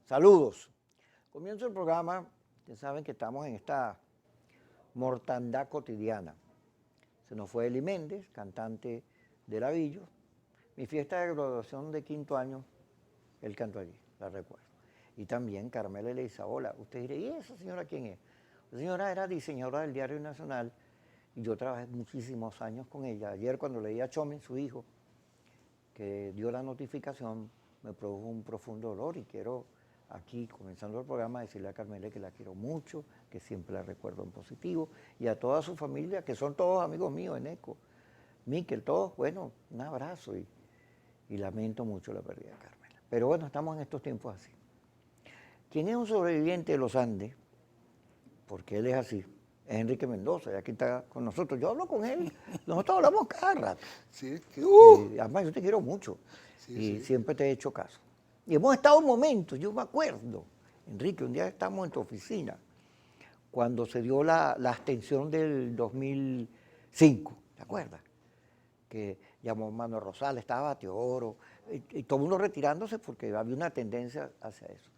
Saludos. Comienzo el programa, ustedes saben que estamos en esta mortandad cotidiana. Se nos fue Eli Méndez, cantante de Lavillo. Mi fiesta de graduación de 5º año, él cantó allí, la recuerdo. Y también Carmela Eleizaola. Usted dirá, ¿y esa señora quién es? La señora era diseñadora del Diario Nacional y yo trabajé muchísimos años con ella. Ayer cuando leí a Chomen, su hijo, que dio la notificación, me produjo un profundo dolor y quiero aquí, comenzando el programa, decirle a Carmela que la quiero mucho, que siempre la recuerdo en positivo, y a toda su familia, que son todos amigos míos en ECO. Miquel, todos, bueno, un abrazo y lamento mucho la pérdida de Carmela. Pero bueno, estamos en estos tiempos así. ¿Quién es un sobreviviente de los Andes? Porque él es así. Es Enrique Mendoza, y aquí está con nosotros. Yo hablo con él, nosotros hablamos cada rato. Sí, que, además, yo te quiero mucho y sí. siempre te he hecho caso. Y hemos estado en momentos, yo me acuerdo, Enrique, un día estamos en tu oficina, cuando se dio la abstención del 2005, ¿te acuerdas? Que llamó Manuel Rosales, estaba Teodoro, y todo el mundo retirándose porque había una tendencia hacia eso.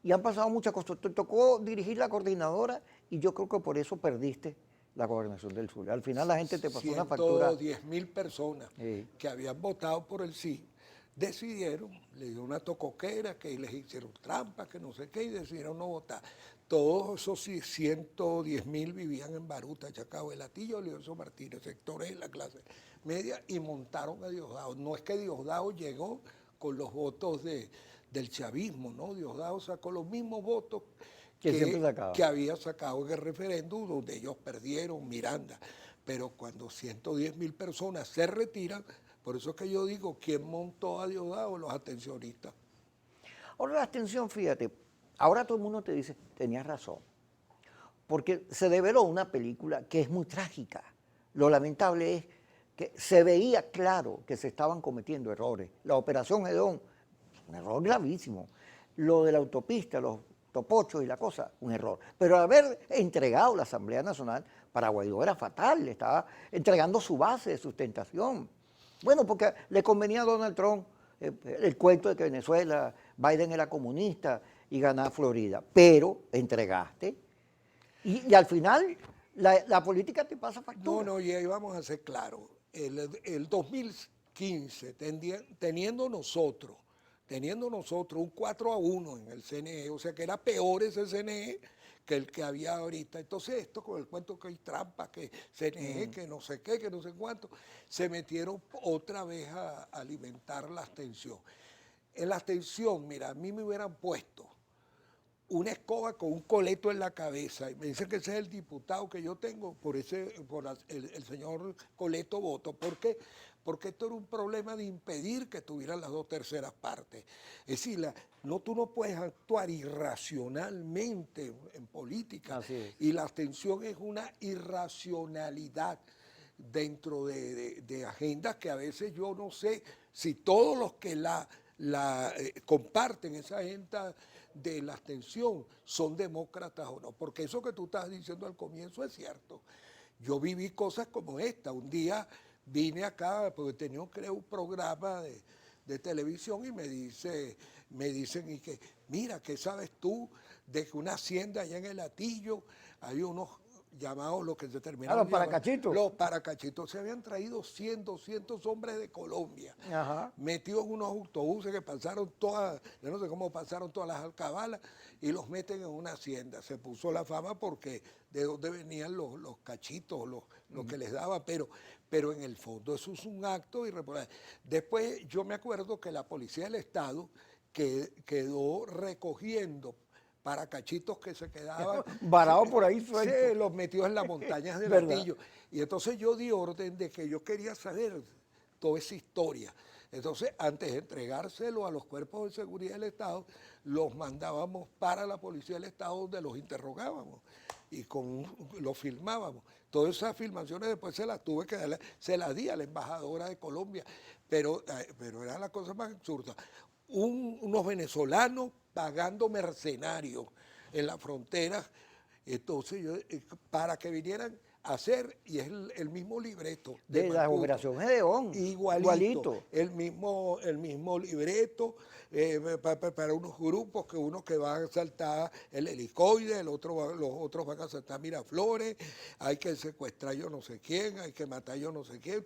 Y han pasado muchas cosas. Te tocó dirigir la coordinadora y yo creo que por eso perdiste la gobernación del sur. Al final la gente te pasó una factura. 110.000 personas que habían votado por el sí, decidieron, le dio una tocoquera, que les hicieron trampas, que no sé qué, y decidieron no votar. Todos esos 110.000 vivían en Baruta, Chacao, El Hatillo, Leoncio Martínez, sectores de la clase media, y montaron a Diosdado. No es que Diosdado llegó con los votos del chavismo, ¿no? Diosdado sacó los mismos votos que había sacado en el referéndum, donde ellos perdieron, Miranda. Pero cuando 110.000 personas se retiran, por eso es que yo digo, ¿quién montó a Diosdado? Los abstencionistas. Ahora la abstención, fíjate, ahora todo el mundo te dice, tenías razón, porque se develó una película que es muy trágica. Lo lamentable es que se veía claro que se estaban cometiendo errores. La operación Gedón, un error gravísimo. Lo de la autopista, los topochos y la cosa, un error. Pero haber entregado la Asamblea Nacional para Guaidó era fatal, le estaba entregando su base de sustentación. Bueno, porque le convenía a Donald Trump el cuento de que Venezuela, Biden era comunista y ganaba Florida, pero entregaste y al final la política te pasa factura. No, y ahí vamos a ser claros. El 2015, teniendo nosotros un 4-1 en el CNE, o sea que era peor ese CNE que el que había ahorita. Entonces esto con el cuento que hay trampa, que CNE, que no sé qué, que no sé cuánto, se metieron otra vez a alimentar la abstención. En la abstención, mira, a mí me hubieran puesto una escoba con un coleto en la cabeza y me dicen que ese es el diputado que yo tengo, por el señor Coleto voto. ¿Por qué? Porque esto era un problema de impedir que tuvieran las 2/3 partes. Es decir, tú no puedes actuar irracionalmente en política. Así es. Y la abstención es una irracionalidad dentro de agendas que a veces yo no sé si todos los que comparten esa agenda de la abstención son demócratas o no, porque eso que tú estás diciendo al comienzo es cierto. Yo viví cosas como esta. Un día vine acá porque tenía, creo, un programa de televisión y me dicen y que, mira, ¿qué sabes tú de que una hacienda allá en El Hatillo hay unos llamados, los que se terminaron los paracachitos. Los paracachitos. Se habían traído 100, 200 hombres de Colombia, metidos en unos autobuses que pasaron todas, yo no sé cómo pasaron todas las alcabalas, y los meten en una hacienda. Se puso la fama porque de dónde venían los cachitos, lo que les daba, pero en el fondo eso es un acto irreparable. Después yo me acuerdo que la Policía del Estado quedó recogiendo paracachitos que se quedaban varados por ahí sueltos. Sí, los metió en las montañas del Hatillo. Y entonces yo di orden de que yo quería saber toda esa historia. Entonces, antes de entregárselo a los cuerpos de seguridad del Estado, los mandábamos para la Policía del Estado, donde los interrogábamos y los filmábamos. Todas esas filmaciones después se las tuve que dar, se las di a la embajadora de Colombia, pero era la cosa más absurda. Unos venezolanos pagando mercenarios en la frontera, entonces para que vinieran hacer, y es el mismo libreto De la Macuto. Operación Gedeón. Igualito. El mismo libreto para unos grupos, que uno que va a saltar el helicoide, los otros van a saltar Miraflores, hay que secuestrar yo no sé quién, hay que matar yo no sé quién.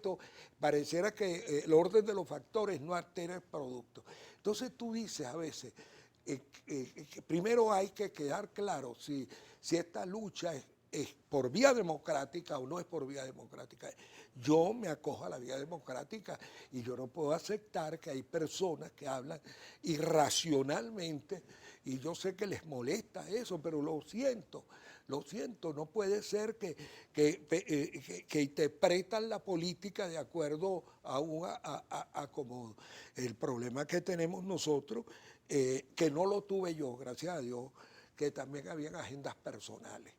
Pareciera que el orden de los factores no altera el producto. Entonces tú dices a veces, que primero hay que quedar claro si esta lucha es por vía democrática o no es por vía democrática. Yo me acojo a la vía democrática y yo no puedo aceptar que hay personas que hablan irracionalmente, y yo sé que les molesta eso, pero lo siento, no puede ser que interpretan la política de acuerdo a como el problema que tenemos nosotros, que no lo tuve yo, gracias a Dios, que también habían agendas personales.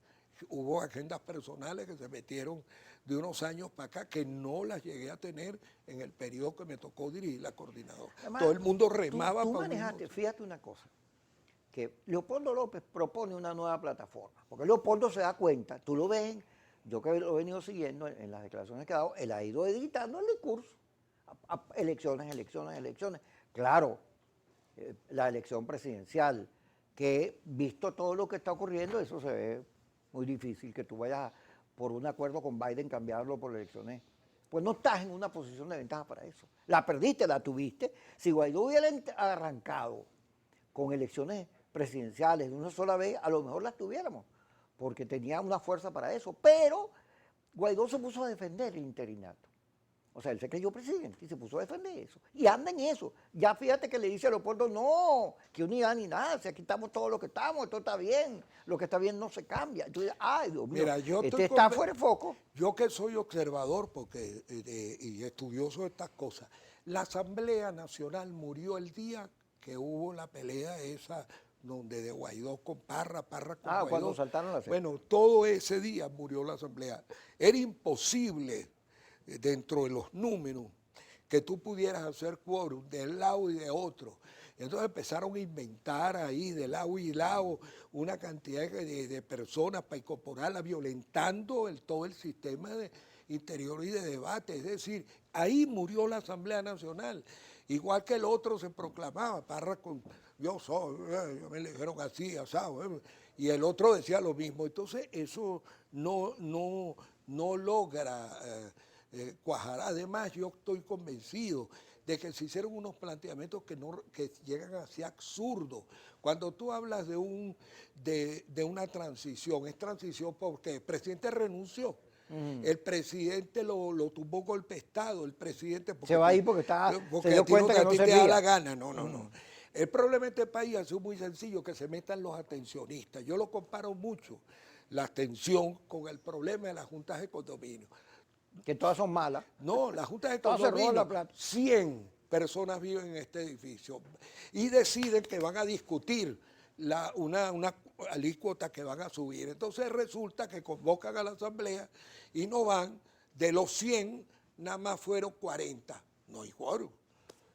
Hubo agendas personales que se metieron de unos años para acá, que no las llegué a tener en el periodo que me tocó dirigir la coordinadora. Además, todo el mundo remaba tú para manejaste, fíjate una cosa, que Leopoldo López propone una nueva plataforma, porque Leopoldo se da cuenta, tú lo ves, yo que lo he venido siguiendo en las declaraciones que ha dado, él ha ido editando el discurso, elecciones. Claro, la elección presidencial, que visto todo lo que está ocurriendo, eso se ve muy difícil que tú vayas por un acuerdo con Biden cambiarlo por elecciones. Pues no estás en una posición de ventaja para eso. La perdiste, la tuviste. Si Guaidó hubiera arrancado con elecciones presidenciales de una sola vez, a lo mejor las tuviéramos, porque tenía una fuerza para eso. Pero Guaidó se puso a defender el interinato. O sea, él se creyó presidente y se puso a defender eso. Y anda en eso. Ya fíjate que le dice a Leopoldo, no, que unidad ni nada, si aquí estamos todos los que estamos, esto está bien, lo que está bien no se cambia. Entonces, ay, Dios mío, Mira, este está fuera de foco. Yo que soy observador y estudioso de estas cosas, la Asamblea Nacional murió el día que hubo la pelea esa donde de Guaidó con Parra con Guaidó. Cuando saltaron las Bueno, todo ese día murió la Asamblea. Era imposible, dentro de los números, que tú pudieras hacer quórum de un lado y de otro. Entonces empezaron a inventar ahí de lado y lado una cantidad de personas para incorporarla, violentando todo el sistema de interior y de debate. Es decir, ahí murió la Asamblea Nacional. Igual que el otro se proclamaba, Parra con yo soy, yo me le dijeron así, asado, y el otro decía lo mismo. Entonces eso no logra cuajar. Además, yo estoy convencido de que se hicieron unos planteamientos que llegan a ser absurdos. Cuando tú hablas de una transición, es transición porque el presidente renunció. El presidente lo tumbó golpe de Estado, el presidente... Se va a ir porque se dio cuenta que no te servía. da la gana, no. El problema de este país ha sido muy sencillo, que se metan los atencionistas. Yo lo comparo mucho, la atención con el problema de las juntas de condominio. Que todas son malas. No, las juntas de Todas se roban la condominio, plata. 100 personas viven en este edificio y deciden que van a discutir una alícuota que van a subir. Entonces resulta que convocan a la asamblea y no van. De los 100, nada más fueron 40. No hay quórum.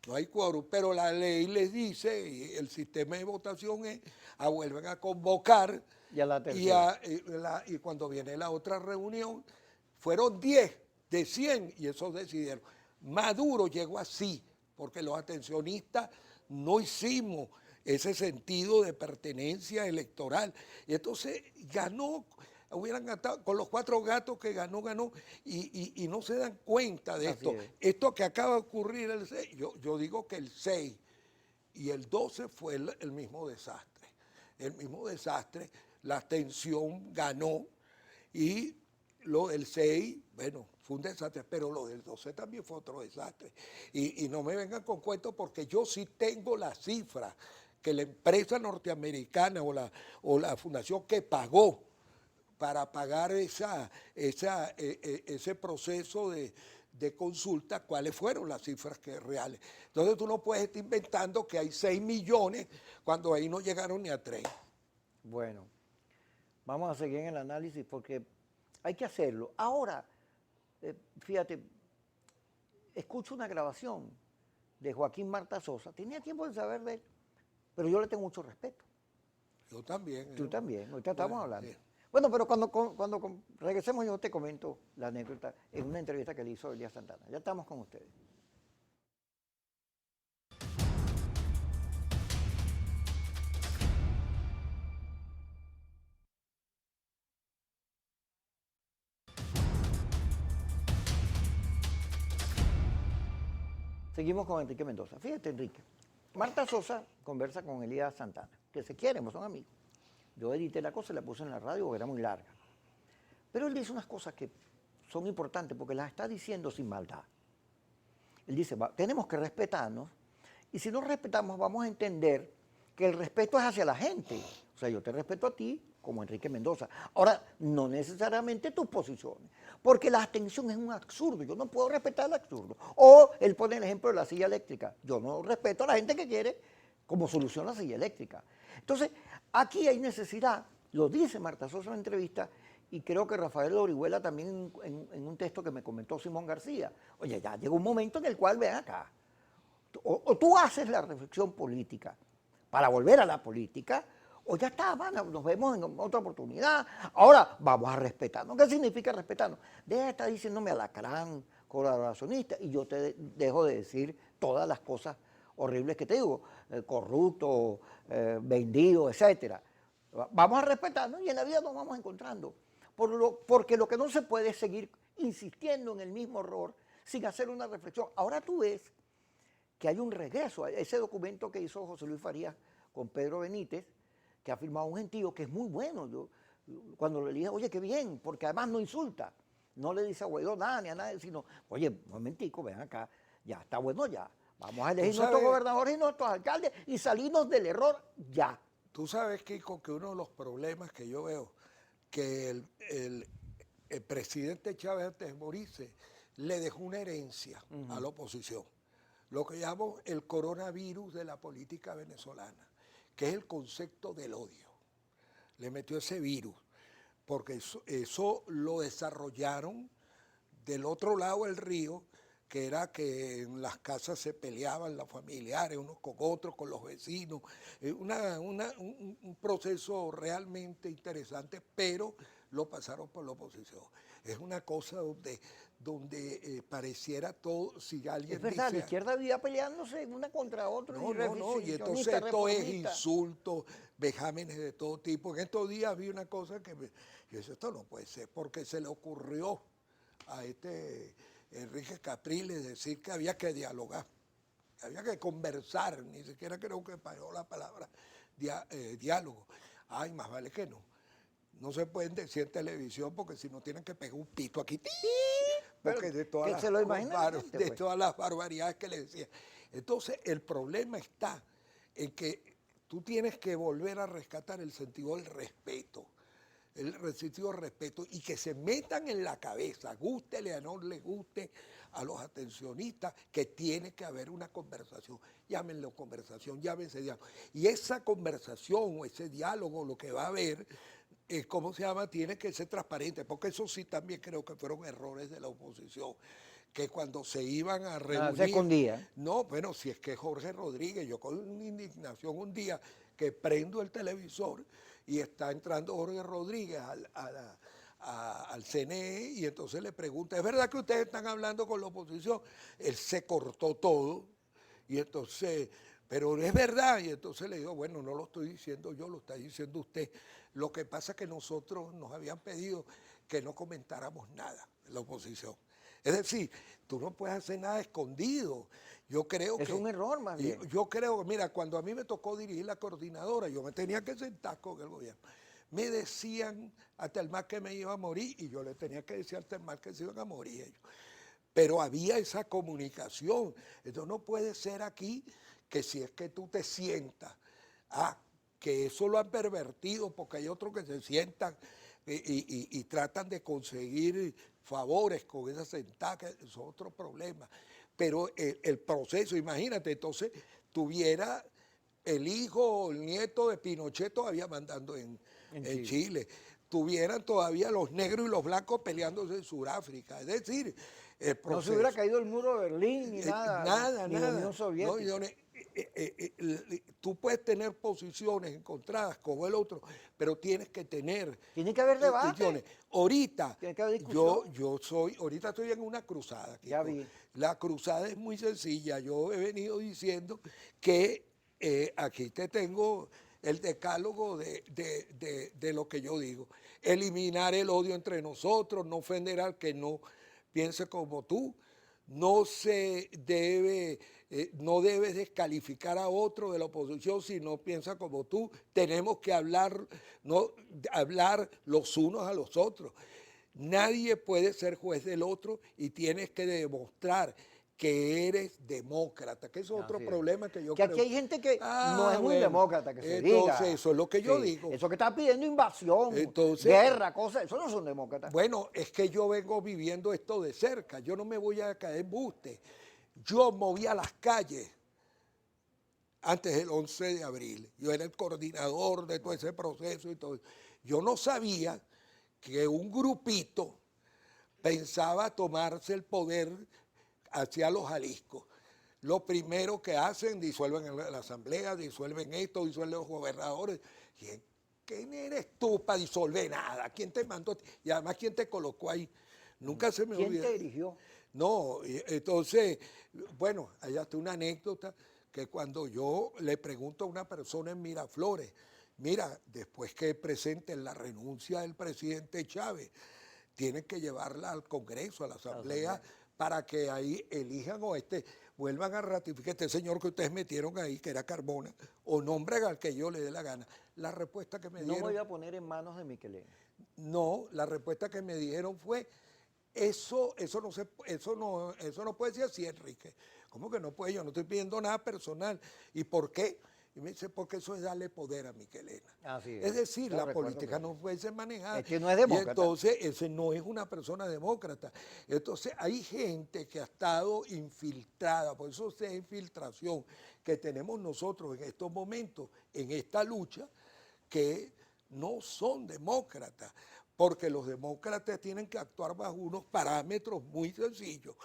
No hay quórum, pero la ley les dice, y el sistema de votación es, vuelven a convocar, Y a la tercera. y cuando viene la otra reunión, fueron 10 de 100 y esos decidieron. Maduro llegó así, porque los atencionistas no hicimos ese sentido de pertenencia electoral. Y entonces ganó, hubieran ganado, con los 4 gatos que ganó, y no se dan cuenta de esto. Esto que acaba de ocurrir el 6, yo digo que el 6 y el 12 fue el mismo desastre. El mismo desastre, la abstención ganó y lo del 6, bueno, fue un desastre, pero lo del 12 también fue otro desastre. Y no me vengan con cuentos porque yo sí tengo la cifra que la empresa norteamericana o la fundación que pagó para pagar ese proceso de consulta, cuáles fueron las cifras reales. Entonces tú no puedes estar inventando que hay 6 millones cuando ahí no llegaron ni a 3. Bueno, vamos a seguir en el análisis porque hay que hacerlo. Ahora, fíjate, escucho una grabación de Joaquín Marta Sosa. Tenía tiempo de saber de él, pero yo le tengo mucho respeto. Yo también. Tú también, ahorita estamos hablando. Sí. Bueno, pero cuando regresemos yo te comento la anécdota en una entrevista que le hizo Elías Santana. Ya estamos con ustedes. Seguimos con Enrique Mendoza. Fíjate, Enrique. Marta Sosa conversa con Elías Santana, que se quieren, pues son amigos. Yo edité la cosa y la puse en la radio porque era muy larga. Pero él dice unas cosas que son importantes porque las está diciendo sin maldad. Él dice, tenemos que respetarnos y si nos respetamos vamos a entender que el respeto es hacia la gente. O sea, yo te respeto a ti como Enrique Mendoza. Ahora, no necesariamente tus posiciones, porque la abstención es un absurdo. Yo no puedo respetar el absurdo. O él pone el ejemplo de la silla eléctrica. Yo no respeto a la gente que quiere como solución la silla eléctrica. Entonces, aquí hay necesidad, lo dice Marta Sosa en la entrevista, y creo que Rafael Orihuela también en un texto que me comentó Simón García. Oye, ya llega un momento en el cual, ven acá, o tú haces la reflexión política para volver a la política, o ya está, nos vemos en otra oportunidad. Ahora vamos a respetarnos. ¿Qué significa respetarnos? Deja de estar diciéndome alacrán, colaboracionista, y yo te dejo de decir todas las cosas horribles que te digo, corrupto, vendido, etcétera. Vamos a respetarnos y en la vida nos vamos encontrando. Porque lo que no se puede es seguir insistiendo en el mismo error sin hacer una reflexión. Ahora tú ves que hay un regreso a ese documento que hizo José Luis Farías con Pedro Benítez, que ha firmado un gentío que es muy bueno. Yo, cuando le dije, oye, qué bien, porque además no insulta, no le dice a Guaidó nada ni a nadie, sino, oye, un momentico, ven acá, ya está bueno ya. Vamos a elegir nuestros gobernadores y nuestros alcaldes y salirnos del error ya. Tú sabes, Kiko, que uno de los problemas que yo veo, que el presidente Chávez antes de morirse le dejó una herencia a la oposición, lo que llamo el coronavirus de la política venezolana, que es el concepto del odio. Le metió ese virus, porque eso lo desarrollaron del otro lado del río, que era que en las casas se peleaban los familiares, unos con otros, con los vecinos. Un proceso realmente interesante, pero lo pasaron por la oposición. Es una cosa donde pareciera todo, si alguien es verdad, dice, la izquierda vivía peleándose una contra otra. No, y entonces esto es insultos, vejámenes de todo tipo. En estos días vi una cosa que yo dije, esto no puede ser, porque se le ocurrió a Enrique Capriles decir que había que dialogar, que había que conversar, ni siquiera creo que paró la palabra diálogo. Ay, más vale que no. No se pueden decir en televisión porque si no tienen que pegar un pito aquí, porque de todas las barbaridades que le decía. Entonces, el problema está en que tú tienes que volver a rescatar el sentido del respeto. El sentido del respeto y que se metan en la cabeza, gústele a no le guste a los atencionistas, que tiene que haber una conversación. Llámenlo conversación, llámense diálogo. Y esa conversación o ese diálogo, lo que va a haber, ¿cómo se llama? Tiene que ser transparente, porque eso sí también creo que fueron errores de la oposición, que cuando se iban a reunir... se escondía. No, bueno, si es que Jorge Rodríguez, yo con indignación un día que prendo el televisor y está entrando Jorge Rodríguez al CNE y entonces le pregunta, ¿es verdad que ustedes están hablando con la oposición? Él se cortó todo y entonces, pero es verdad, y entonces le digo, bueno, no lo estoy diciendo yo, lo está diciendo usted. Lo que pasa es que nosotros nos habían pedido que no comentáramos nada en la oposición. Es decir, tú no puedes hacer nada escondido. Yo creo es un error más bien. Yo creo que, mira, cuando a mí me tocó dirigir la coordinadora, yo me tenía que sentar con el gobierno. Me decían hasta el más que me iba a morir y yo le tenía que decir hasta el más que se iban a morir ellos. Pero había esa comunicación. Entonces no puede ser aquí que si es que tú te sientas, que eso lo han pervertido porque hay otros que se sientan y tratan de conseguir favores con esa sentada, que es otro problema. Pero el proceso, imagínate, entonces tuviera el hijo o el nieto de Pinochet todavía mandando en Chile. Tuvieran todavía los negros y los blancos peleándose en Sudáfrica. Es decir, el proceso... No se hubiera caído el muro de Berlín ni nada. Nada. Ni la Unión Soviética. No, tú puedes tener posiciones encontradas como el otro, pero tienes que tener Tiene que haber debate. discusiones. Ahorita, Tiene que haber discusión. ahorita estoy en una cruzada, Kiko. Ya vi. La cruzada es muy sencilla. Yo he venido diciendo que aquí te tengo el decálogo de lo que yo digo. Eliminar el odio entre nosotros, no ofender al que no piense como tú. No se debe, no debes descalificar a otro de la oposición si no piensa como tú. Tenemos que hablar, no, hablar los unos a los otros. Nadie puede ser juez del otro y tienes que demostrar que eres demócrata, que es otro problema que yo creo. Que creo. aquí hay gente que no es muy demócrata, que se diga. Entonces, eso es lo que yo digo. Eso que está pidiendo invasión, guerra, cosas, eso no son demócratas. Bueno, es que yo vengo viviendo esto de cerca, yo no me voy a caer en buste. Yo movía las calles antes del 11 de abril, yo era el coordinador de todo ese proceso y todo. Yo no sabía que un grupito pensaba tomarse el poder hacia los Jalisco. Lo primero que hacen, disuelven la asamblea, disuelven esto, disuelven los gobernadores. ¿Quién eres tú para disolver nada? ¿Quién te mandó? Y además, ¿quién te colocó ahí? Nunca se me olvida. ¿Quién te dirigió? No, entonces, bueno, allá está una anécdota que cuando yo le pregunto a una persona en Miraflores, mira, después que presenten la renuncia del presidente Chávez, tienen que llevarla al Congreso, a la Asamblea, para que ahí elijan o vuelvan a ratificar este señor que ustedes metieron ahí, que era Carmona, o nombren al que yo le dé la gana. La respuesta que me dieron... No me voy a poner en manos de Michelena. No, la respuesta que me dijeron fue, eso no puede ser así, Enrique. ¿Cómo que no puede? Yo no estoy pidiendo nada personal. ¿Y por qué? Y me dice, porque eso es darle poder a Michelena. Es decir, la política no puede ser manejada. Es que no es demócrata. Y entonces, ese no es una persona demócrata. Entonces, hay gente que ha estado infiltrada, por eso esa infiltración que tenemos nosotros en estos momentos, en esta lucha, que no son demócratas, porque los demócratas tienen que actuar bajo unos parámetros muy sencillos.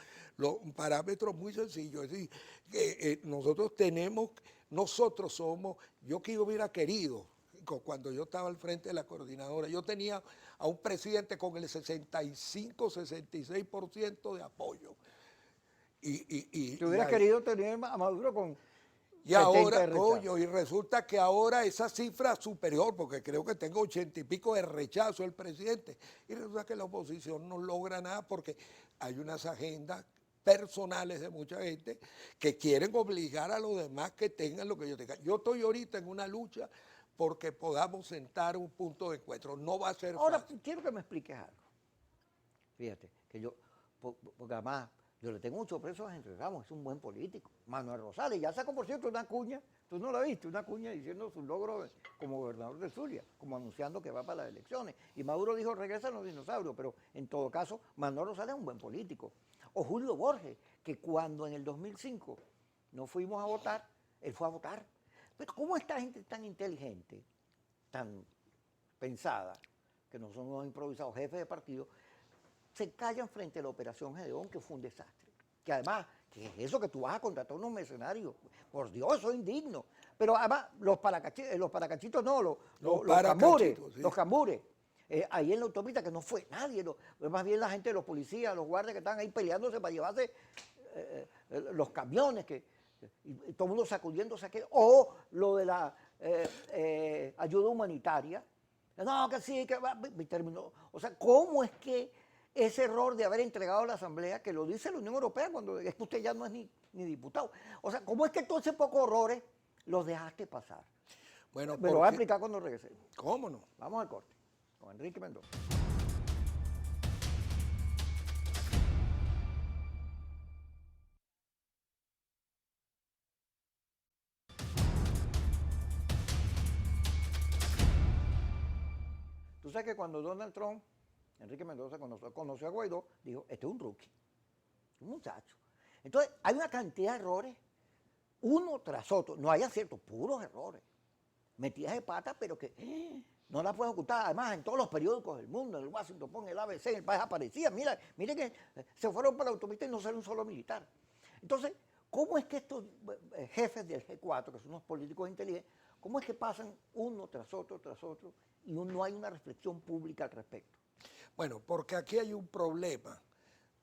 Parámetros muy sencillos. Es decir, que nosotros somos, yo que hubiera querido, cuando yo estaba al frente de la coordinadora, yo tenía a un presidente con el 65-66% de apoyo. ¿Te hubieras querido tener a Maduro con... Y ahora, coño, y resulta que ahora esa cifra es superior, porque creo que tengo 80 y pico de rechazo el presidente. Y resulta que la oposición no logra nada porque hay unas agendas personales de mucha gente que quieren obligar a los demás que tengan lo que yo tenga. Yo estoy ahorita en una lucha porque podamos sentar un punto de encuentro. No va a ser fácil. Ahora, quiero que me expliques algo. Fíjate, que yo, porque además... Yo le tengo mucho precio a Henry Ramos, es un buen político. Manuel Rosales, ya sacó, por cierto, una cuña, tú no la viste, una cuña diciendo su logro como gobernador de Zulia, como anunciando que va para las elecciones. Y Maduro dijo, regresan los dinosaurios, pero en todo caso, Manuel Rosales es un buen político. O Julio Borges, que cuando en el 2005 no fuimos a votar, él fue a votar. Pero ¿cómo esta gente tan inteligente, tan pensada, que no son unos improvisados jefes de partido, se callan frente a la Operación Gedeón, que fue un desastre? Que además, ¿qué es eso que tú vas a contratar unos mercenarios? Por Dios, eso es indigno. Pero además, los paracachitos no, los cambures, sí. Los cambures. Ahí en la autopista que no fue nadie, más bien la gente, los policías, los guardias que están ahí peleándose para llevarse los camiones, y todo el mundo sacudiéndose aquello. O lo de la ayuda humanitaria. No, que sí, que va, terminó. O sea, ¿cómo es que ese error de haber entregado a la Asamblea, que lo dice la Unión Europea cuando es que usted ya no es ni diputado? O sea, ¿cómo es que todos esos pocos horrores los dejaste pasar? Bueno, me lo voy a explicar cuando regresemos. ¿Cómo no? Vamos al corte, con Enrique Mendoza. Tú sabes que cuando Donald Trump, Enrique Mendoza, conoció a Guaidó, dijo, este es un rookie, un muchacho. Entonces, hay una cantidad de errores, uno tras otro. No hay aciertos, puros errores. Metidas de pata, pero que no las puedes ocultar. Además, en todos los periódicos del mundo, en el Washington Post, en el ABC, en el país aparecía. Mira que se fueron para la autopista y no sale un solo militar. Entonces, ¿Cómo es que estos jefes del G4, que son unos políticos inteligentes, cómo es que pasan uno tras otro, y no hay una reflexión pública al respecto? Bueno, porque aquí hay un problema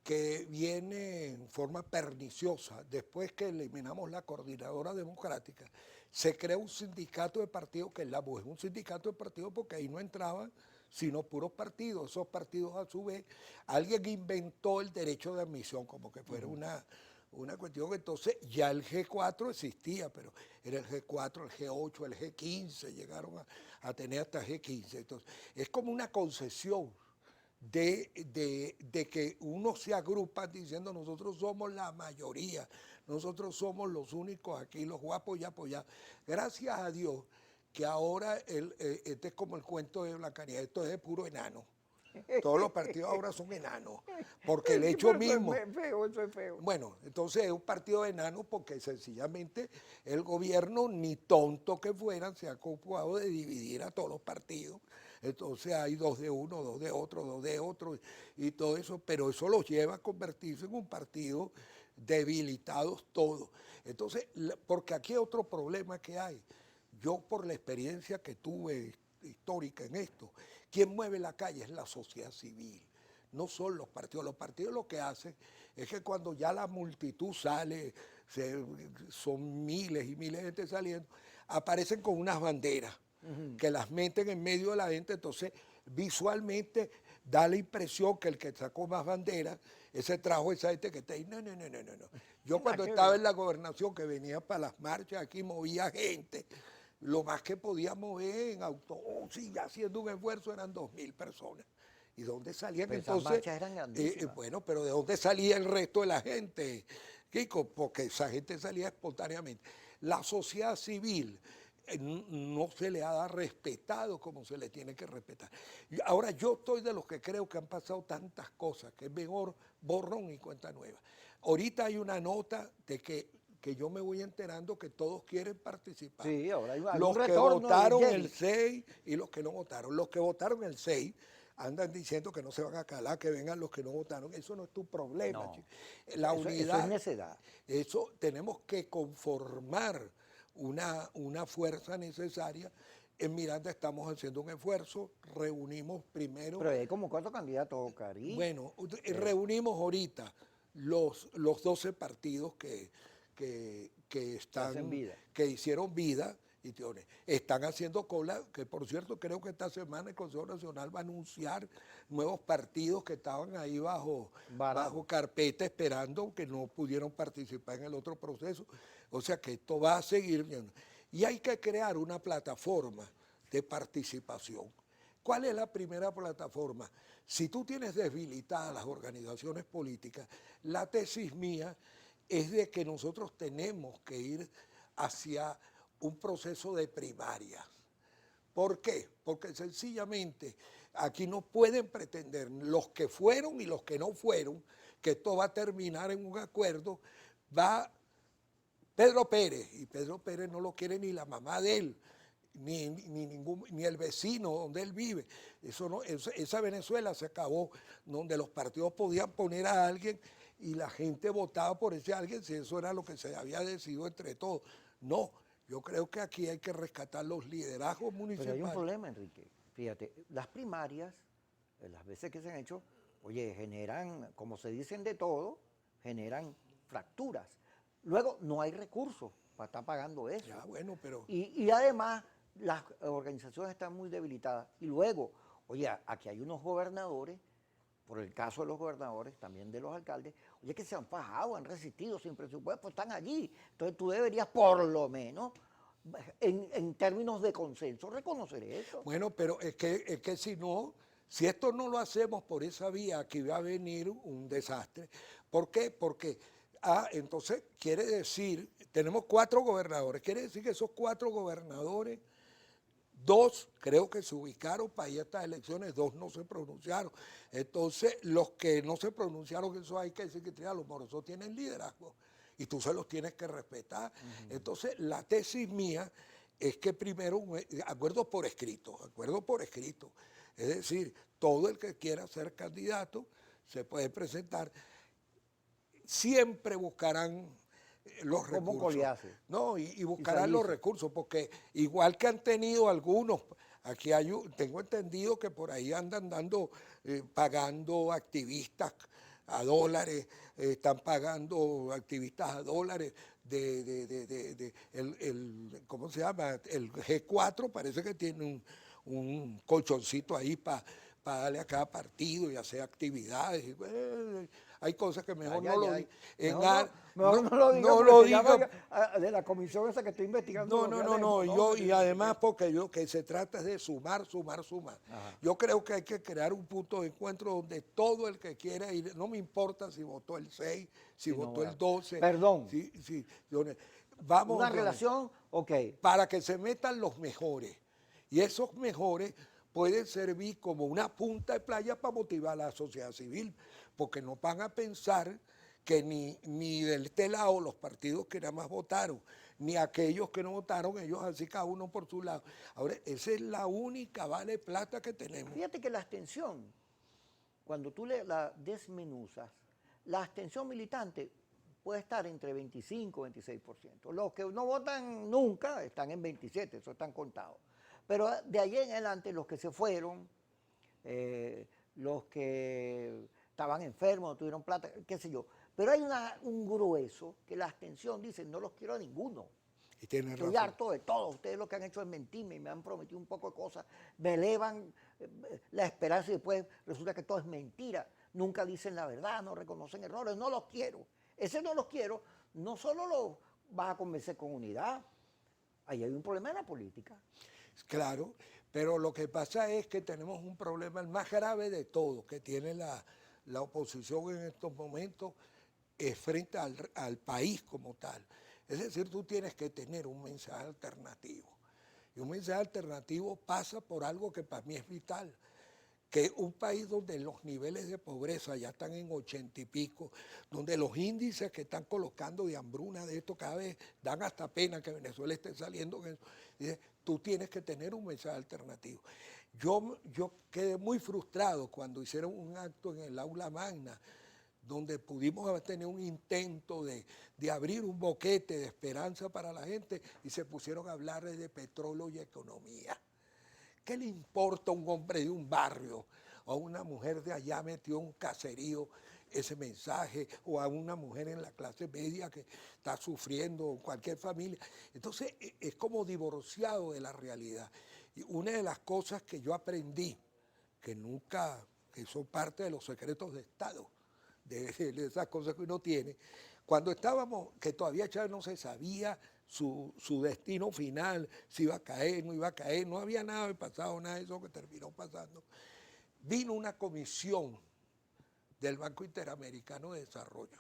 que viene en forma perniciosa. Después que eliminamos la coordinadora democrática, se crea un sindicato de partidos que es la MUD, un sindicato de partidos porque ahí no entraban sino puros partidos. Esos partidos a su vez, alguien inventó el derecho de admisión como que fuera una cuestión. Entonces ya el G4 existía, pero era el G4, el G8, el G15, llegaron a tener hasta G15. Entonces es como una concesión de que uno se agrupa diciendo nosotros somos la mayoría, nosotros somos los únicos aquí, los voy a apoyar. Gracias a Dios que ahora este es como el cuento de Blancanieves, esto es de puro enano. Todos los partidos ahora son enanos, porque el hecho mismo... Eso es feo. Bueno, entonces es un partido de enanos porque sencillamente el gobierno, ni tonto que fueran, se ha ocupado de dividir a todos los partidos. Entonces hay dos de uno, dos de otro, y todo eso, pero eso los lleva a convertirse en un partido debilitados todos. Entonces, porque aquí hay otro problema que hay. Yo, por la experiencia que tuve histórica en esto, quien mueve la calle es la sociedad civil, no son los partidos. Los partidos lo que hacen es que cuando ya la multitud sale, son miles y miles de gente saliendo, aparecen con unas banderas que las meten en medio de la gente. Entonces visualmente da la impresión que el que sacó más banderas, ese trajo esa gente que está ahí. No. Yo cuando estaba en la gobernación, que venía para las marchas aquí, movía gente. Lo más que podía mover en autobús y haciendo un esfuerzo eran 2.000 personas. ¿Y dónde salían Pero entonces? esas marchas eran grandísimas. Bueno, pero ¿de dónde salía el resto de la gente, Kiko? Porque esa gente salía espontáneamente. La sociedad civil no se le ha respetado como se le tiene que respetar. Ahora, yo estoy de los que creo que han pasado tantas cosas, que es mejor borrón y cuenta nueva. Ahorita hay una nota de que yo me voy enterando que todos quieren participar. Sí, ahora hay los un que retorno votaron del el 6 y los que no votaron. Los que votaron el 6 andan diciendo que no se van a calar, que vengan los que no votaron. Eso no es tu problema, No, chico. La eso unidad, es necedad. eso tenemos que conformar una fuerza necesaria. En Miranda estamos haciendo un esfuerzo, reunimos primero... Pero hay como 4 candidatos, Cari. Bueno, reunimos ahorita los 12 partidos que están, que hicieron vida y están haciendo cola, que por cierto creo que esta semana el Consejo Nacional va a anunciar nuevos partidos que estaban ahí bajo carpeta esperando, que no pudieron participar en el otro proceso. O sea que esto va a seguir viendo. Y hay que crear una plataforma de participación. ¿Cuál es la primera plataforma? Si tú tienes debilitadas las organizaciones políticas, la tesis mía es de que nosotros tenemos que ir hacia un proceso de primarias. ¿Por qué? Porque sencillamente aquí no pueden pretender los que fueron y los que no fueron, que esto va a terminar en un acuerdo. Va Pedro Pérez, y Pedro Pérez no lo quiere ni la mamá de él, ni el vecino donde él vive. Esa Venezuela se acabó, donde los partidos podían poner a alguien y la gente votaba por ese alguien si eso era lo que se había decidido entre todos. No, yo creo que aquí hay que rescatar los liderazgos municipales. Pero hay un problema, Enrique. Fíjate, las primarias, las veces que se han hecho, oye, generan, como se dicen de todo, generan fracturas. Luego, no hay recursos para estar pagando eso. Ya, bueno, pero... Y además, las organizaciones están muy debilitadas. Y luego, oye, aquí hay unos gobernadores, por el caso de los gobernadores, también de los alcaldes, oye, que se han fajado, han resistido sin presupuesto, están allí. Entonces tú deberías, por lo menos, en términos de consenso, reconocer eso. Bueno, pero es que si esto no lo hacemos por esa vía, aquí va a venir un desastre. ¿Por qué? Porque, entonces quiere decir, tenemos 4 gobernadores, quiere decir que esos 4 gobernadores, 2 creo que se ubicaron para ir a estas elecciones, 2 no se pronunciaron. Entonces, los que no se pronunciaron, eso hay que decir que los morosos tienen liderazgo y tú se los tienes que respetar. Entonces, la tesis mía es que primero, acuerdo por escrito. Es decir, todo el que quiera ser candidato se puede presentar. Siempre buscarán los ¿Cómo recursos. Goliath? No, y buscarán los recursos, porque igual que han tenido algunos, aquí tengo entendido que por ahí andan pagando activistas a dólares, están pagando activistas a dólares ¿cómo se llama? El G4 parece que tiene un colchoncito ahí para darle a cada partido y hacer actividades. Hay cosas que mejor no lo digo. Mejor no lo diga, no porque lo se llama diga. de la comisión esa que estoy investigando. No. Y además porque que se trata de sumar. Ajá. Yo creo que hay que crear un punto de encuentro donde todo el que quiera ir, no me importa si votó el 6, si votó el 12. Perdón. Vamos. Una relación, ok. Para que se metan los mejores. Y esos mejores pueden servir como una punta de playa para motivar a la sociedad civil, porque no van a pensar que ni del este lado los partidos que nada más votaron, ni aquellos que no votaron, ellos así cada uno por su lado. Ahora, esa es la única vale plata que tenemos. Fíjate que la abstención, cuando tú la desmenuzas, la abstención militante puede estar entre 25 y 26%. Los que no votan nunca están en 27, eso están contados. Pero de ahí en adelante, los que se fueron, los que estaban enfermos, no tuvieron plata, qué sé yo. Pero hay un grueso que la abstención dice, no los quiero a ninguno. Y tiene Estoy razón. harto de todo. Ustedes lo que han hecho es mentirme y me han prometido un poco de cosas. Me elevan la esperanza y después resulta que todo es mentira. Nunca dicen la verdad, no reconocen errores. No los quiero. Ese no los quiero. No solo los vas a convencer con unidad. Ahí hay un problema en la política. Claro, pero lo que pasa es que tenemos un problema, el más grave de todo, que tiene la oposición en estos momentos, es frente al país como tal. Es decir, tú tienes que tener un mensaje alternativo. Y un mensaje alternativo pasa por algo que para mí es vital, que un país donde los niveles de pobreza ya están en 80 y pico, donde los índices que están colocando de hambruna de esto cada vez dan hasta pena que Venezuela esté saliendo en eso. Tú tienes que tener un mensaje alternativo. Yo quedé muy frustrado cuando hicieron un acto en el aula magna, donde pudimos tener un intento de abrir un boquete de esperanza para la gente y se pusieron a hablar de petróleo y economía. ¿Qué le importa a un hombre de un barrio o a una mujer de allá metió en un caserío ese mensaje, o a una mujer en la clase media que está sufriendo, o cualquier familia? Entonces es como divorciado de la realidad. Y una de las cosas que yo aprendí, que son parte de los secretos de Estado, de esas cosas que uno tiene, cuando estábamos, que todavía Chávez no se sabía su destino final, si iba a caer, no iba a caer, no había nada pasado, nada de eso que terminó pasando, vino una comisión del Banco Interamericano de Desarrollo.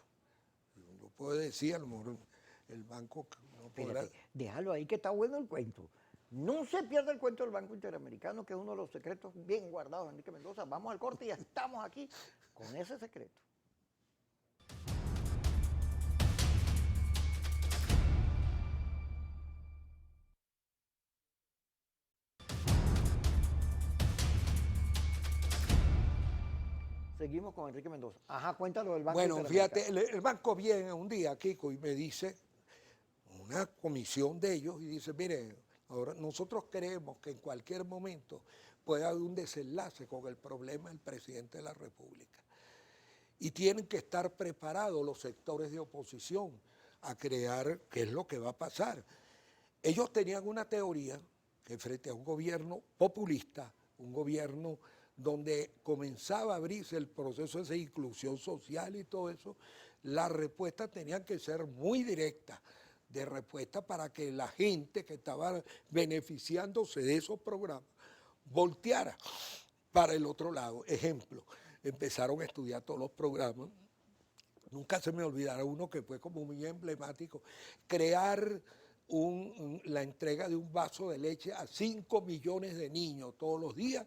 Yo puedo decir, a lo mejor el banco no podrá... Espérate, déjalo ahí que está bueno el cuento. No se pierda el cuento del Banco Interamericano, que es uno de los secretos bien guardados de Enrique Mendoza. Vamos al corte y ya estamos aquí con ese secreto. Seguimos con Enrique Mendoza. Ajá, cuéntalo del Banco Bueno, Interamericano. fíjate, el banco viene un día, Kiko, y me dice, una comisión de ellos, y dice, mire, ahora nosotros creemos que en cualquier momento puede haber un desenlace con el problema del presidente de la República. Y tienen que estar preparados los sectores de oposición a crear qué es lo que va a pasar. Ellos tenían una teoría que frente a un gobierno populista, un gobierno donde comenzaba a abrirse el proceso de inclusión social y todo eso, las respuestas tenían que ser muy directas, de respuesta para que la gente que estaba beneficiándose de esos programas volteara para el otro lado. Ejemplo, empezaron a estudiar todos los programas. Nunca se me olvidará uno que fue como muy emblemático, crear la entrega de un vaso de leche a 5 millones de niños todos los días.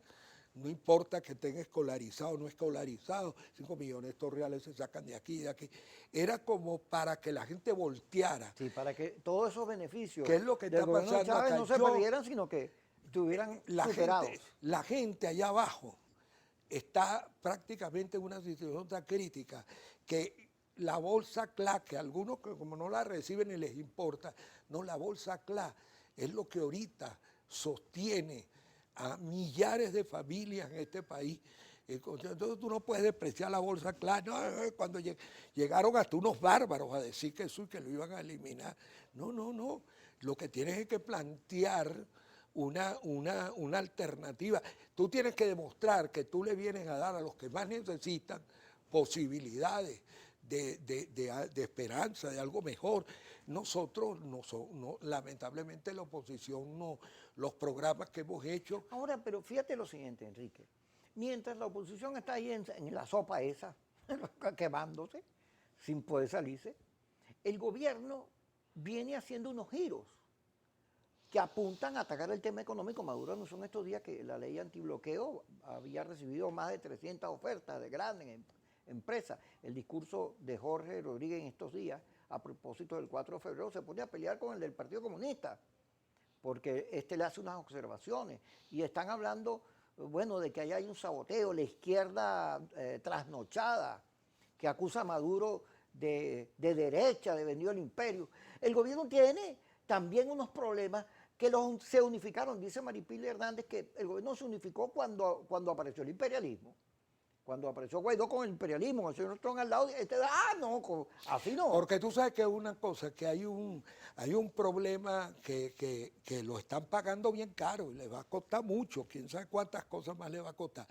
No importa que estén escolarizados o no escolarizados, 5 millones de estos reales se sacan de aquí y de aquí. Era como para que la gente volteara. Sí, para que todos esos beneficios ¿Qué es lo que del está gobierno de pasando Chávez acá? no se perdieran, sino que estuvieran superados. La gente allá abajo está prácticamente en una situación tan crítica que la bolsa CLA, que algunos que como no la reciben ni les importa, no, la bolsa CLA es lo que ahorita sostiene a millares de familias en este país. Entonces tú no puedes despreciar la bolsa CLA. No, cuando llegaron hasta unos bárbaros a decir que eso y que lo iban a eliminar. No, no, no. Lo que tienes es que plantear una alternativa. Tú tienes que demostrar que tú le vienes a dar a los que más necesitan posibilidades de esperanza, de algo mejor. Nosotros, lamentablemente la oposición, los programas que hemos hecho. Ahora, pero fíjate lo siguiente, Enrique. Mientras la oposición está ahí en la sopa esa, quemándose, sin poder salirse, el gobierno viene haciendo unos giros que apuntan a atacar el tema económico. Maduro anunció en estos días que la ley antibloqueo había recibido más de 300 ofertas de grandes empresas. El discurso de Jorge Rodríguez en estos días, a propósito del 4 de febrero, se pone a pelear con el del Partido Comunista, porque le hace unas observaciones y están hablando, bueno, de que allá hay un saboteo, la izquierda trasnochada, que acusa a Maduro de derecha, de vendido el imperio. El gobierno tiene también unos problemas que se unificaron. Dice Maripili Hernández que el gobierno se unificó cuando apareció el imperialismo. Cuando apareció Guaidó con el imperialismo, el señor Trump al lado, no, así no. Porque tú sabes que es una cosa, que hay un problema que lo están pagando bien caro y le va a costar mucho, quién sabe cuántas cosas más le va a costar.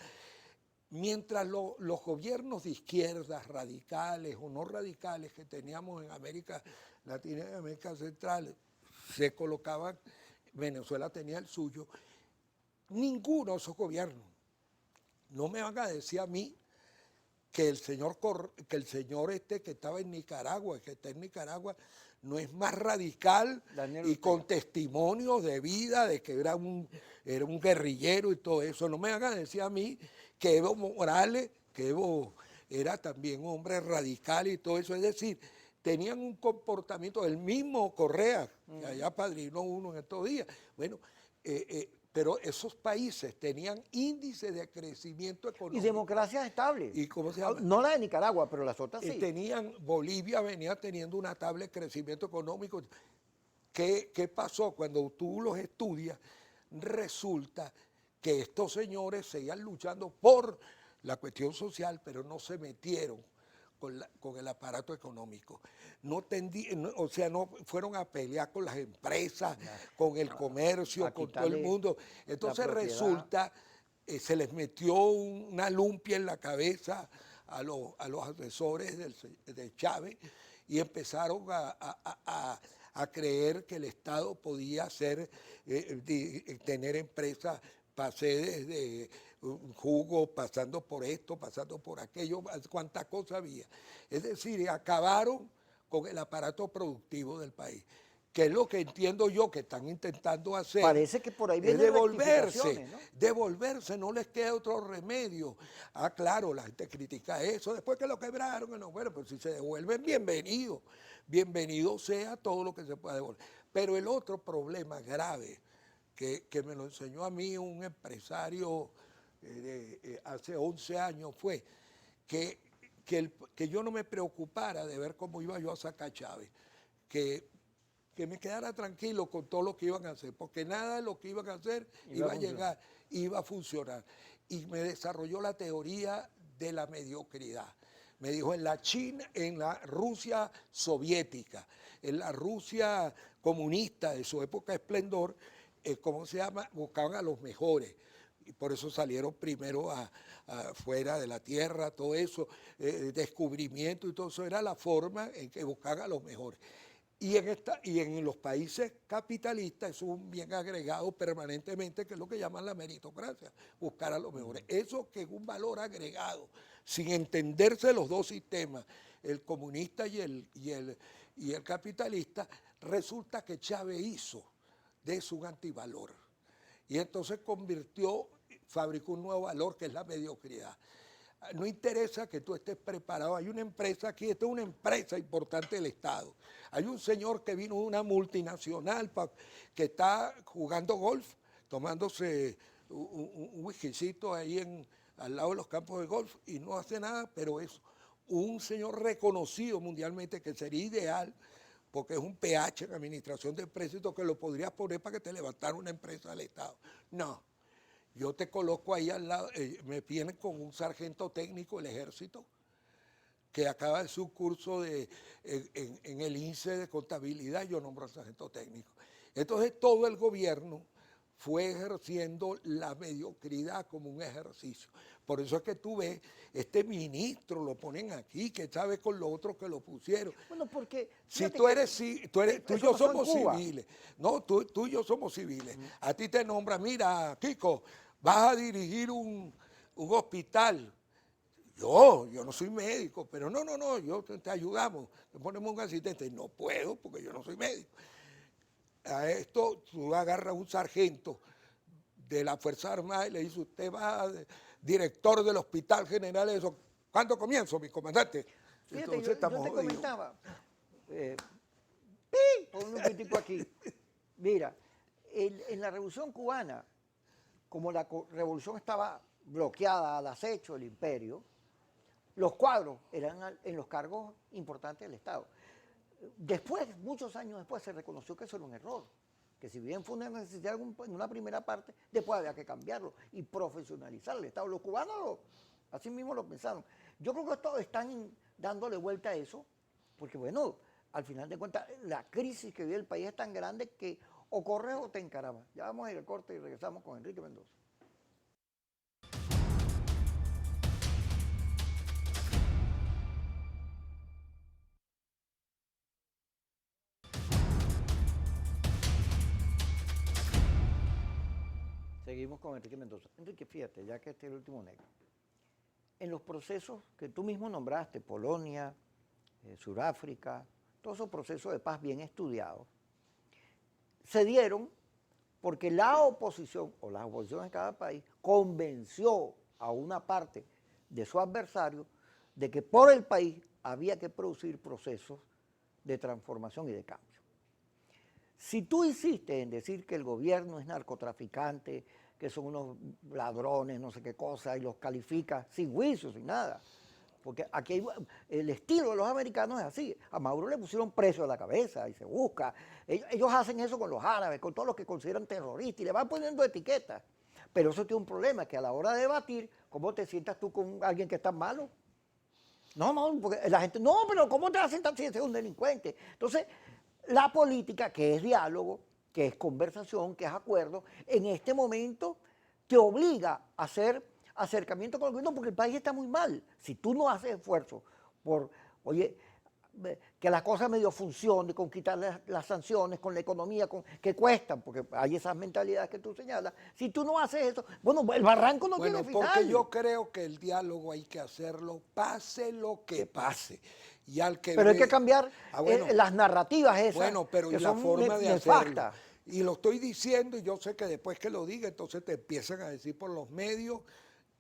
Mientras los gobiernos de izquierdas, radicales o no radicales que teníamos en América Latina y América Central, se colocaban, Venezuela tenía el suyo, ninguno de esos gobiernos, no me van a decir a mí que el señor que estaba en Nicaragua, que está en Nicaragua, no es más radical y con testimonios de vida, de que era un guerrillero y todo eso. No me van a decir a mí que Evo Morales, que Evo era también un hombre radical y todo eso. Es decir, tenían un comportamiento del mismo Correa, que allá padrinó uno en estos días. Bueno, pero esos países tenían índices de crecimiento económico. Y democracias estables. ¿Y cómo se llama? No la de Nicaragua, pero las otras sí. Bolivia venía teniendo una tabla de crecimiento económico. ¿Qué pasó? Cuando tú los estudias, resulta que estos señores seguían luchando por la cuestión social, pero no se metieron con el aparato económico. No fueron a pelear con las empresas, con el comercio, con todo el mundo. Entonces resulta, se les metió una lumpia en la cabeza a los asesores de Chávez y empezaron a creer que el Estado podía tener empresas, pasé desde jugo, pasando por esto, pasando por aquello, cuántas cosas había. Es decir, acabaron con el aparato productivo del país, que es lo que entiendo yo que están intentando hacer. Parece que por ahí viene devolverse, no les queda otro remedio. Claro, la gente critica eso, después que lo quebraron, bueno, pero si se devuelven, bienvenido sea todo lo que se pueda devolver. Pero el otro problema grave, que me lo enseñó a mí un empresario hace 11 años, fue que yo no me preocupara de ver cómo iba yo a sacar a Chávez, que me quedara tranquilo con todo lo que iban a hacer, porque nada de lo que iban a hacer iba a llegar, iba a funcionar. Y me desarrolló la teoría de la mediocridad. Me dijo, en la Rusia soviética, en la Rusia comunista de su época de esplendor, buscaban a los mejores. Y por eso salieron primero fuera de la tierra, todo eso, descubrimiento y todo eso, era la forma en que buscaban a los mejores. Y en los países capitalistas eso es un bien agregado permanentemente, que es lo que llaman la meritocracia, buscar a los mejores. Eso que es un valor agregado, sin entenderse los dos sistemas, el comunista y el capitalista, resulta que Chávez hizo de eso un antivalor. Y entonces fabricó un nuevo valor que es la mediocridad. No interesa que tú estés preparado. Hay una empresa aquí, esta es una empresa importante del Estado. Hay un señor que vino de una multinacional que está jugando golf, tomándose un whiskycito ahí al lado de los campos de golf y no hace nada, pero es un señor reconocido mundialmente que sería ideal, porque es un PH en administración de empréstitos que lo podrías poner para que te levantara una empresa del Estado. No, yo te coloco ahí al lado, me vienen con un sargento técnico del ejército que acaba de su curso en el INSE de contabilidad, yo nombro al sargento técnico. Entonces todo el gobierno fue ejerciendo la mediocridad como un ejercicio. Por eso es que tú ves, este ministro lo ponen aquí, que sabe con lo otro que lo pusieron. Bueno, porque Si tú y yo somos civiles, no, tú y yo somos civiles. A ti te nombran, mira, Kiko, vas a dirigir un hospital. Yo no soy médico, pero no, yo te ayudamos, te ponemos un asistente. No puedo porque yo no soy médico. A esto tú agarras un sargento de la Fuerza Armada y le dices, usted va director del Hospital General de eso. ¿Cuándo comienzo, mi comandante? fíjate, Entonces yo estamos te jodidos. comentaba, pon un pitico aquí. Mira, en la Revolución Cubana, como la revolución estaba bloqueada al acecho del imperio, los cuadros eran en los cargos importantes del Estado. Después, muchos años después, se reconoció que eso era un error, que si bien fue una necesidad en una primera parte, después había que cambiarlo y profesionalizar el Estado. Los cubanos así mismo lo pensaron. Yo creo que todos están dándole vuelta a eso, porque bueno, al final de cuentas, la crisis que vive el país es tan grande que o corres o te encarabas. Ya vamos a ir al corte y regresamos con Enrique Mendoza. Seguimos con Enrique Mendoza. Enrique, fíjate, ya que este es el último negro. En los procesos que tú mismo nombraste, Polonia, Sudáfrica, todos esos procesos de paz bien estudiados, se dieron porque la oposición, o las oposiciones de cada país, convenció a una parte de su adversario de que por el país había que producir procesos de transformación y de cambio. Si tú insistes en decir que el gobierno es narcotraficante, que son unos ladrones, no sé qué cosa, y los calificas sin juicio, sin nada, porque aquí el estilo de los americanos es así. A Maduro le pusieron precio a la cabeza y se busca. Ellos hacen eso con los árabes, con todos los que consideran terroristas y le van poniendo etiquetas. Pero eso tiene un problema, que a la hora de debatir, ¿cómo te sientas tú con alguien que está malo? No, porque la gente, no, pero ¿cómo te vas a sentar si ese es un delincuente? Entonces, la política, que es diálogo, que es conversación, que es acuerdo, en este momento te obliga a hacer acercamiento con el gobierno porque el país está muy mal. Si tú no haces esfuerzo por, oye, que la cosa medio funcione, con quitar las sanciones, con la economía, que cuestan, porque hay esas mentalidades que tú señalas, si tú no haces eso, bueno, el barranco no tiene final. Porque yo creo que el diálogo hay que hacerlo, pase lo que pase. Y al que pero hay que cambiar las narrativas esas. Bueno, pero que y la son forma de nefastas. hacerlo. Y lo estoy diciendo y yo sé que después que lo diga, entonces te empiezan a decir por los medios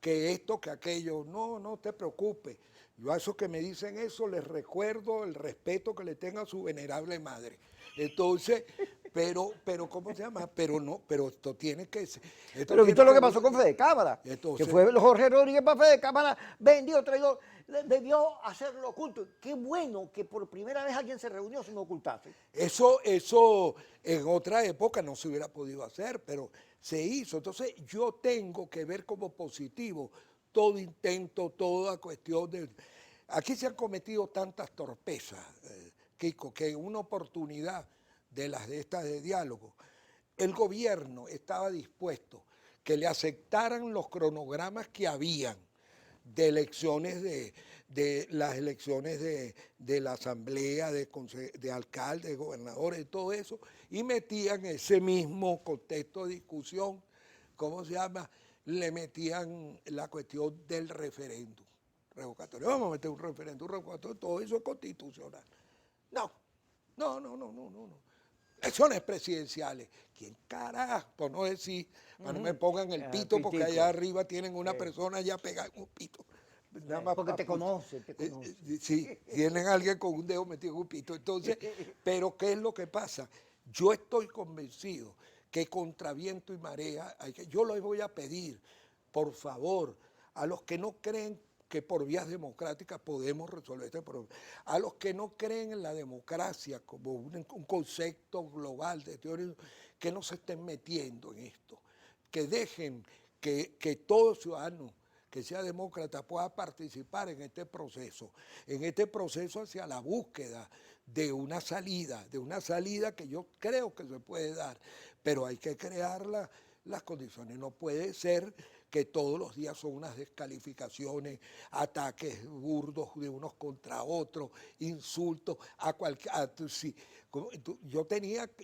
que esto, que aquello. No te preocupes. Yo a esos que me dicen eso les recuerdo el respeto que le tengo a su venerable madre. Entonces, pero ¿cómo se llama? Pero esto tiene que ser. Pero viste lo que pasó con Fede Cámara, que fue Jorge Rodríguez para Fede Cámara, vendido, traidor, debió hacerlo oculto. Qué bueno que por primera vez alguien se reunió sin ocultarse. Eso en otra época no se hubiera podido hacer, pero se hizo. Entonces yo tengo que ver como positivo todo intento, toda cuestión de... Aquí se han cometido tantas torpezas, Kiko, que en una oportunidad de estas de diálogo, el gobierno estaba dispuesto que le aceptaran los cronogramas que habían de elecciones de las elecciones de la asamblea, de alcaldes, de gobernadores, de todo eso, y metían ese mismo contexto de discusión, ¿cómo se llama? Le metían la cuestión del referéndum revocatorio. Vamos a meter un referéndum revocatorio, todo eso es constitucional. No. Elecciones presidenciales. ¿Quién carajo? Por no decir, para no me pongan el pito, porque allá arriba tienen una persona ya pegada en un pito. Nada más porque te conoce. Sí, tienen a alguien con un dedo metido en un pito. Entonces, pero ¿qué es lo que pasa? Yo estoy convencido que contra viento y marea, yo les voy a pedir, por favor, a los que no creen que por vías democráticas podemos resolver este problema. A los que no creen en la democracia como un concepto global de teoría, que no se estén metiendo en esto, que dejen que todo ciudadano que sea demócrata pueda participar en este proceso hacia la búsqueda de una salida que yo creo que se puede dar, pero hay que crear las condiciones. No puede ser que todos los días son unas descalificaciones, ataques burdos de unos contra otros, insultos a cualquier...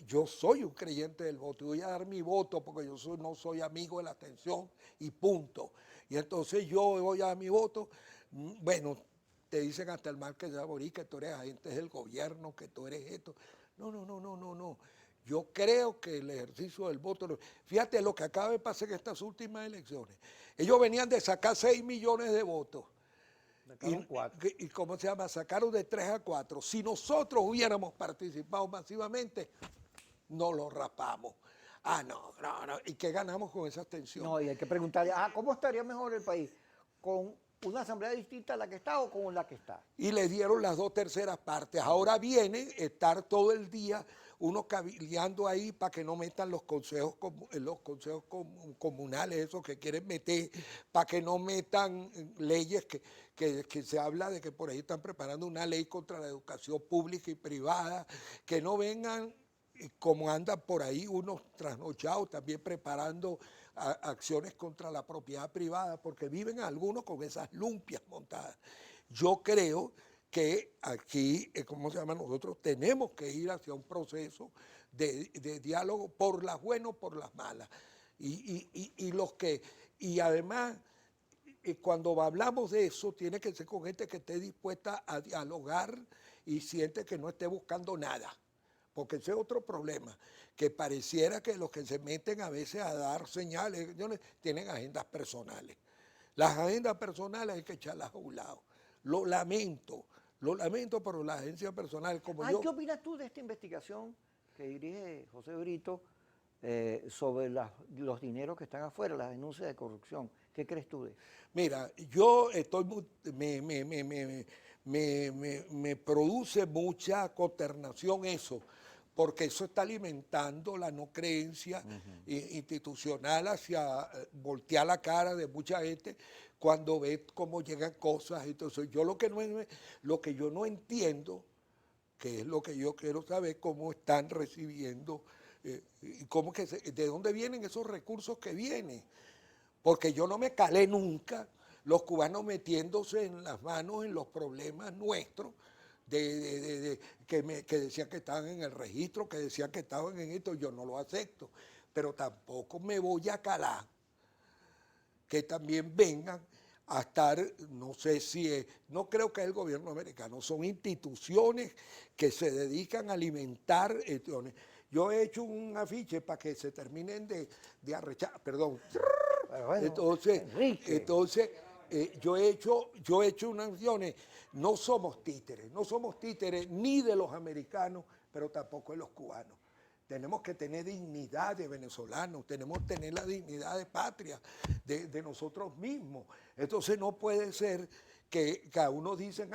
Yo soy un creyente del voto y voy a dar mi voto porque no soy amigo de la abstención y punto. Y entonces yo voy a dar mi voto, bueno, te dicen hasta el mal que se va a morir, que tú eres agente del gobierno, que tú eres esto. No. Yo creo que el ejercicio del voto, fíjate lo que acaba de pasar en estas últimas elecciones. Ellos venían de sacar 6 millones de votos. Y ¿cómo se llama? Sacaron de 3 a 4. Si nosotros hubiéramos participado masivamente, no lo rapamos. No. ¿Y qué ganamos con esa abstención? No, y hay que preguntarle, ¿cómo estaría mejor el país? ¿Con una asamblea distinta a la que está o con la que está? Y le dieron las 2/3 partes. Ahora viene estar todo el día uno cabildeando ahí para que no metan los consejos comunales, esos que quieren meter, para que no metan leyes que se habla de que por ahí están preparando una ley contra la educación pública y privada, que no vengan como andan por ahí unos trasnochados también preparando acciones contra la propiedad privada, porque viven algunos con esas lumpias montadas. Yo creo que aquí, ¿cómo se llama? Nosotros tenemos que ir hacia un proceso de diálogo por las buenas, por las malas. Y además, cuando hablamos de eso, tiene que ser con gente que esté dispuesta a dialogar y siente que no esté buscando nada. Porque ese es otro problema, que pareciera que los que se meten a veces a dar señales tienen agendas personales. Las agendas personales hay que echarlas a un lado. Lo lamento, pero la agencia personal como yo... ¿Qué opinas tú de esta investigación que dirige José Brito sobre los dineros que están afuera, las denuncias de corrupción? ¿Qué crees tú de eso? Mira, yo estoy me produce mucha consternación eso, porque eso está alimentando la no creencia institucional hacia voltear la cara de mucha gente cuando ve cómo llegan cosas. Entonces yo lo que yo no entiendo, que es lo que yo quiero saber, cómo están recibiendo y cómo de dónde vienen esos recursos que vienen. Porque yo no me calé nunca los cubanos metiéndose en las manos en los problemas nuestros, que decían que estaban en el registro, que decían que estaban en esto, yo no lo acepto. Pero tampoco me voy a calar que también vengan a estar, no sé si es, no creo que es el gobierno americano, son instituciones que se dedican a alimentar. Yo he hecho un afiche para que se terminen de arrechar, perdón. Bueno, entonces yo he hecho unas acciones, no somos títeres ni de los americanos, pero tampoco de los cubanos. Tenemos que tener dignidad de venezolanos, tenemos que tener la dignidad de patria, de nosotros mismos. Entonces no puede ser que a unos dicen,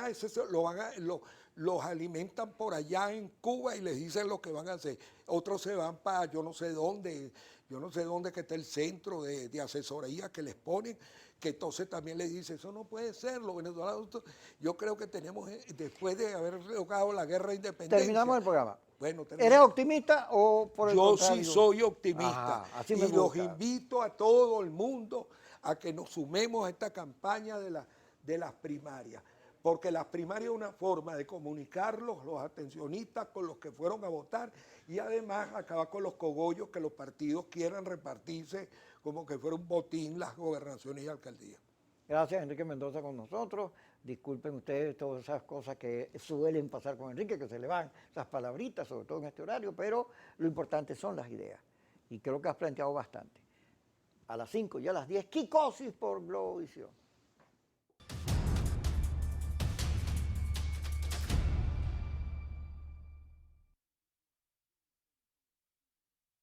los alimentan por allá en Cuba y les dicen lo que van a hacer. Otros se van para yo no sé dónde que está el centro de asesoría que les ponen, que entonces también les dice, eso no puede ser, los venezolanos. Yo creo que tenemos, después de haber logrado la guerra de independencia... Terminamos el programa. Bueno, ¿Eres optimista o por el contrario? Yo sí soy optimista. Ajá, así me y los gusta. invito a todo el mundo a que nos sumemos a esta campaña de las primarias. Porque las primarias es una forma de comunicarlos, los abstencionistas, con los que fueron a votar y además acabar con los cogollos que los partidos quieran repartirse como que fuera un botín las gobernaciones y alcaldías. Gracias, Enrique Mendoza, con nosotros. Disculpen ustedes todas esas cosas que suelen pasar con Enrique, que se le van esas palabritas, sobre todo en este horario, pero lo importante son las ideas. Y creo que has planteado bastante. A las 5 y a las 10, Kikosis por Globovisión.